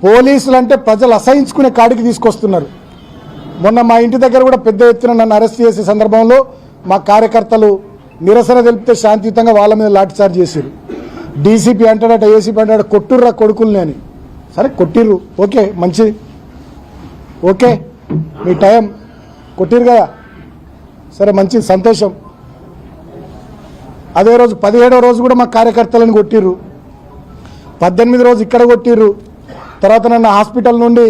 పోలీసులు అంటే ప్రజలు అసహించుకునే కాడికి తీసుకొస్తున్నారు. మొన్న మా ఇంటి దగ్గర కూడా పెద్ద ఎత్తున నన్ను అరెస్ట్ చేసే సందర్భంలో మా కార్యకర్తలు నిరసన తెలిపితే శాంతియుతంగా వాళ్ళ మీద లాఠీచార్జ్ చేశారు. డీసీపీ అంటాడట, ఏసీపీ అంటాడట, కొట్టుర్రా కొడుకుల్ని అని. సరే కొట్టిర్రు, ఓకే, మంచిది, ఓకే, మీ టైం కొట్టిరు కదా, సరే మంచిది, సంతోషం. అదే రోజు 17వ రోజు కూడా మా కార్యకర్తలను కొట్టిర్రు. 18వ రోజు ఇక్కడ కొట్టిర్రు. తర్వాత నన్ను హాస్పిటల్ నుండి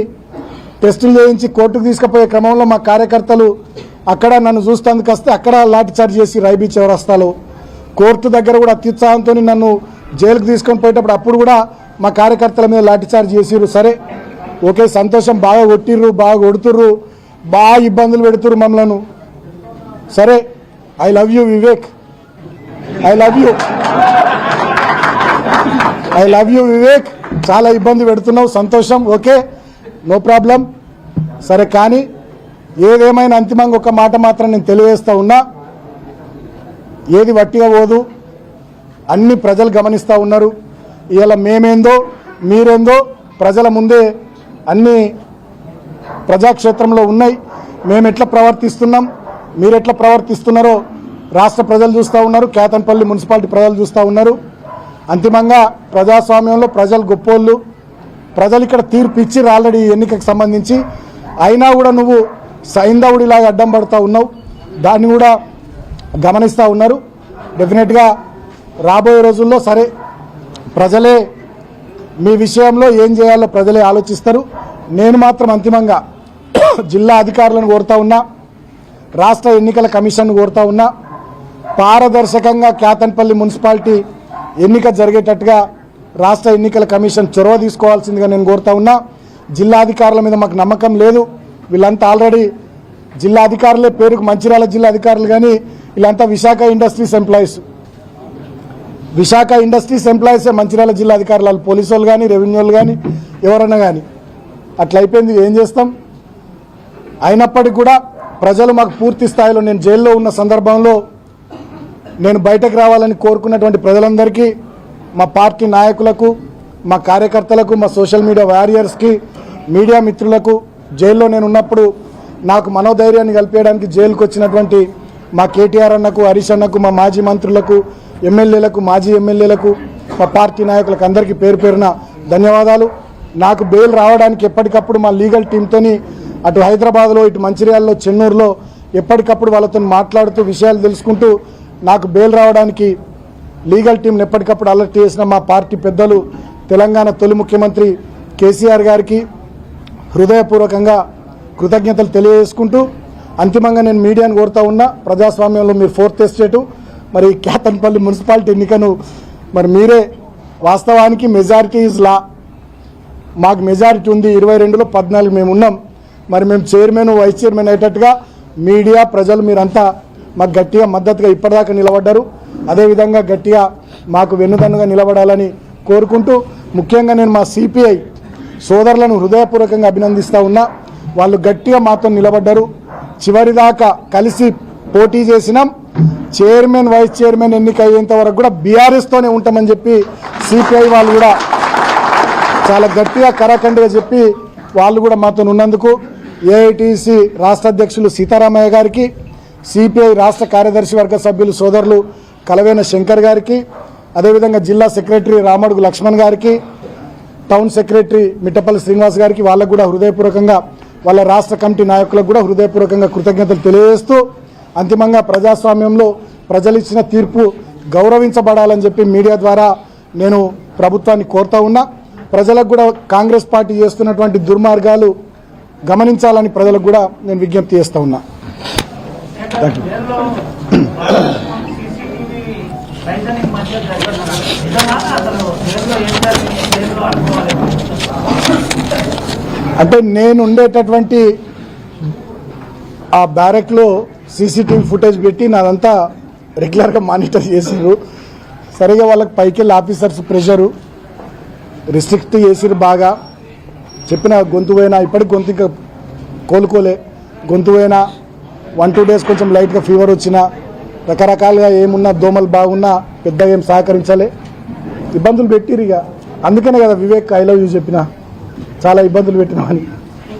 టెస్టులు చేయించి కోర్టుకు తీసుకుపోయే క్రమంలో మా కార్యకర్తలు అక్కడ నన్ను చూస్తేందుకు వస్తే అక్కడ లాఠీచార్జ్ చేసి రైబీ చౌరస్తాలో. కోర్టు దగ్గర కూడా అత్యుత్సాహంతో నన్ను జైలుకు తీసుకొని పోయేటప్పుడు అప్పుడు కూడా మా కార్యకర్తల మీద లాఠీచార్జ్ చేసిర్రు. సరే ఓకే, సంతోషం, బాగా కొట్టిర్రు, బాగా కొడుతుర్రు, బాగా ఇబ్బందులు పెడుతుర్రు మమ్మలను. సరే, I love you Vivek, I love you, I love you Vivek, చాలా ఇబ్బంది పెడుతున్నావు, సంతోషం, ఓకే, నో ప్రాబ్లం. సరే, కానీ ఏదేమైనా అంతిమంగా ఒక మాట మాత్రం నేను తెలియజేస్తా ఉన్నా, ఏది వట్టిగా పోదు, అన్ని ప్రజలు గమనిస్తూ ఉన్నారు. ఇవాళ మేమేందో మీరేందో ప్రజల ముందే అన్ని ప్రజాక్షేత్రంలో ఉన్నాయి. మేము ఎట్లా ప్రవర్తిస్తున్నాం, మీరు ఎట్లా ప్రవర్తిస్తున్నారో రాష్ట్ర ప్రజలు చూస్తూ ఉన్నారు, కేతన్పల్లి మున్సిపాలిటీ ప్రజలు చూస్తూ ఉన్నారు. అంతిమంగా ప్రజాస్వామ్యంలో ప్రజలు గొప్పోళ్ళు. ప్రజలు ఇక్కడ తీర్పు ఇచ్చిర్రు ఆల్రెడీ ఎన్నికకు సంబంధించి. అయినా కూడా నువ్వు సైంధవుడిలాగా అడ్డం పడుతూ ఉన్నావు, దాన్ని కూడా గమనిస్తూ ఉన్నారు. డెఫినెట్గా రాబోయే రోజుల్లో సరే ప్రజలే మీ విషయంలో ఏం చేయాలో ప్రజలే ఆలోచిస్తారు. నేను మాత్రం అంతిమంగా జిల్లా అధికారులను కోరుతా ఉన్నా, రాష్ట్ర ఎన్నికల కమిషన్ను కోరుతా ఉన్నా, పారదర్శకంగా కేతన్పల్లి మున్సిపాలిటీ ఎన్నిక జరిగేటట్టుగా రాష్ట్ర ఎన్నికల కమిషన్ చొరవ తీసుకోవాల్సిందిగా నేను కోరుతా ఉన్నా. జిల్లా అధికారుల మీద మాకు నమ్మకం లేదు. వీళ్ళంతా ఆల్రెడీ జిల్లా అధికారులే, పేరుకు మంచిర్యాల జిల్లా అధికారులు, కానీ వీళ్ళంతా Visakha industries employees. Visakha industries ఎంప్లాయీసే మంచిర్యాల జిల్లా అధికారులు, వాళ్ళు పోలీసు వాళ్ళు కానీ రెవెన్యూ వాళ్ళు కానీ ఎవరన్నా కానీ. అట్లా అయిపోయింది, ఏం చేస్తాం. అయినప్పటికీ కూడా ప్రజలు మాకు పూర్తి స్థాయిలో, నేను జైల్లో ఉన్న సందర్భంలో నేను బయటకు రావాలని కోరుకున్నటువంటి ప్రజలందరికీ, మా పార్టీ నాయకులకు, మా కార్యకర్తలకు, మా సోషల్ మీడియా వారియర్స్కి, మీడియా మిత్రులకు, జైల్లో నేను ఉన్నప్పుడు నాకు మనోధైర్యాన్ని కల్పించడానికి జైలుకు వచ్చినటువంటి మా కేటీఆర్ అన్నకు, హరీష్ అన్నకు, మా మాజీ మంత్రులకు, ఎమ్మెల్యేలకు, మాజీ ఎమ్మెల్యేలకు, మా పార్టీ నాయకులకు అందరికీ పేరు పేరున ధన్యవాదాలు. నాకు బెయిల్ రావడానికి ఎప్పటికప్పుడు మా లీగల్ టీంతోని అటు హైదరాబాద్లో, ఇటు మంచిర్యాలలో, చెన్నూరులో ఎప్పటికప్పుడు వాళ్ళతో మాట్లాడుతూ విషయాలు తెలుసుకుంటూ నాకు బెయిల్ రావడానికి లీగల్ టీంని ఎప్పటికప్పుడు అలర్ట్ చేసిన మా పార్టీ పెద్దలు, తెలంగాణ తొలి ముఖ్యమంత్రి కేసీఆర్ గారికి హృదయపూర్వకంగా కృతజ్ఞతలు తెలియజేసుకుంటూ అంతిమంగా నేను మీడియాను కోరుతా ఉన్నా, ప్రజాస్వామ్యంలో మీరు 4th ఎస్టేటు, మరి కేతన్పల్లి మున్సిపాలిటీ ఎన్నికను మరి మీరే, వాస్తవానికి మెజారిటీ ఈజ్ లా, మాకు మెజారిటీ ఉంది, 22లో 14 మేము ఉన్నాం. మరి మేము చైర్మన్, వైస్ చైర్మన్ అయ్యేటట్టుగా మీడియా, ప్రజలు మీరంతా మాకు గట్టిగా మద్దతుగా ఇప్పటిదాకా నిలబడ్డారు. అదేవిధంగా గట్టిగా మాకు వెన్నుదన్నుగా నిలబడాలని కోరుకుంటూ, ముఖ్యంగా నేను మా సిపిఐ సోదరులను హృదయపూర్వకంగా అభినందిస్తూ ఉన్నా. వాళ్ళు గట్టిగా మాతో నిలబడ్డారు, చివరిదాకా కలిసి పోటీ చేసినాం. చైర్మన్, వైస్ చైర్మన్ ఎన్నిక అయ్యేంత వరకు కూడా బీఆర్ఎస్తోనే ఉంటామని చెప్పి సిపిఐ వాళ్ళు కూడా చాలా గట్టిగా కరాఖండిగా చెప్పి వాళ్ళు కూడా మాతో ఉన్నందుకు ఏఐటీసీ రాష్ట్ర అధ్యక్షులు సీతారామయ్య గారికి, సిపిఐ రాష్ట్ర కార్యదర్శి వర్గ సభ్యులు సోదరులు కలవేన శంకర్ గారికి, అదేవిధంగా జిల్లా సెక్రటరీ రామడుగు లక్ష్మణ్ గారికి, టౌన్ సెక్రటరీ మిట్టపల్లి శ్రీనివాస్ గారికి, వాళ్ళకు కూడా హృదయపూర్వకంగా, వాళ్ళ రాష్ట్ర కమిటీ నాయకులకు కూడా హృదయపూర్వకంగా కృతజ్ఞతలు తెలియజేస్తూ, అంతిమంగా ప్రజాస్వామ్యంలో ప్రజలు ఇచ్చిన తీర్పు గౌరవించబడాలని చెప్పి మీడియా ద్వారా నేను ప్రభుత్వాన్ని కోరుతా ఉన్నా. ప్రజలకు కూడా కాంగ్రెస్ పార్టీ చేస్తున్నటువంటి దుర్మార్గాలు గమనించాలని ప్రజలకు కూడా నేను విజ్ఞప్తి చేస్తూ ఉన్నా. అంటే నేను ఉండేటటువంటి ఆ బ్యారెక్లో సీసీటీవీ ఫుటేజ్ పెట్టి నాదంతా రెగ్యులర్గా మానిటర్ చేసిరు. సరిగా వాళ్ళకి పైకి వెళ్ళి ఆఫీసర్స్ ప్రెషరు రిస్ట్రిక్ట్ చేసిరు. బాగా చెప్పిన గొంతు పోయినా, ఇప్పటికి గొంతు ఇంకా కోలుకోలే, గొంతు పోయినా 1-2 డేస్ కొంచెం లైట్గా ఫీవర్ వచ్చినా, రకరకాలుగా ఏమున్నా, దోమలు బాగున్నా పెద్దగా ఏం సహకరించాలి, ఇబ్బందులు పెట్టిరు. ఇక అందుకనే కదా వివేక్ ఐ లవ్ యూ చెప్పిన. చాలా ఇబ్బందులు పెట్టినామని.